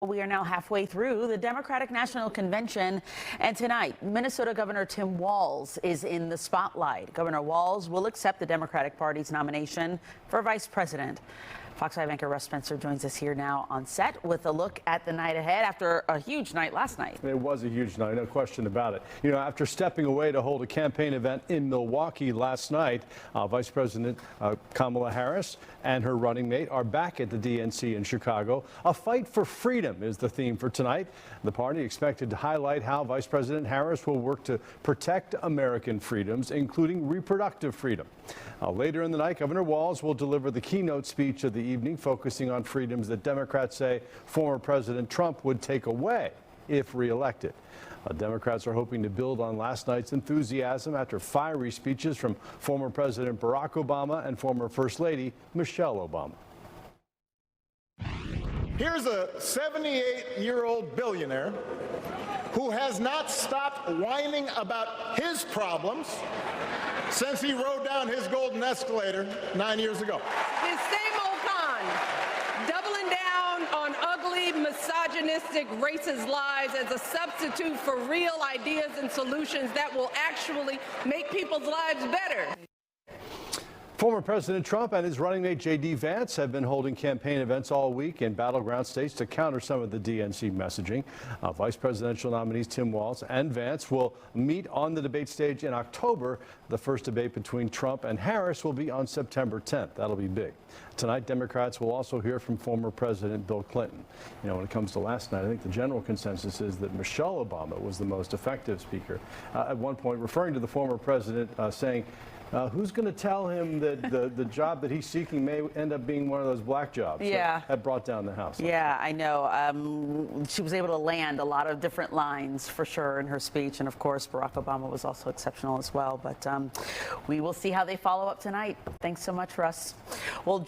We are now halfway through the Democratic National Convention, and tonight, Minnesota Governor Tim Walz is in the spotlight. Governor Walz will accept the Democratic Party's nomination for vice president. Fox 5 anchor Russ Spencer joins us here now on set with a look at the night ahead after a huge night last night. It was a huge night, no question about it. You know, after stepping away to hold a campaign event in Milwaukee last night, Vice President Kamala Harris and her running mate are back at the DNC in Chicago. A fight for freedom is the theme for tonight. The party expected to highlight how Vice President Harris will work to protect American freedoms, including reproductive freedom. Later in the night, Governor Walz will deliver the keynote speech of the evening, focusing on freedoms that Democrats say former President Trump would take away if reelected. Democrats are hoping to build on last night's enthusiasm after fiery speeches from former President Barack Obama and former First Lady Michelle Obama. Here's a 78-year-old billionaire who has not stopped whining about his problems since he rode down his golden escalator 9 years ago. His same old con, doubling down on ugly, misogynistic, racist lies as a substitute for real ideas and solutions that will actually make people's lives better. Former President Trump and his running mate J.D. Vance have been holding campaign events all week in battleground states to counter some of the DNC messaging. Vice presidential nominees Tim Walz and Vance will meet on the debate stage in October. The first debate between Trump and Harris will be on September 10th. That'll be big. Tonight, Democrats will also hear from former President Bill Clinton. You know, when it comes to last night, I think the general consensus is that Michelle Obama was the most effective speaker. At one point, referring to the former president, saying, who's going to tell him that the job that he's seeking may end up being one of those black jobs? Yeah. That brought down the House. Yeah, I know. She was able to land a lot of different lines for sure in her speech. And of course, Barack Obama was also exceptional as well. But we will see how they follow up tonight. Thanks so much, Russ. Well,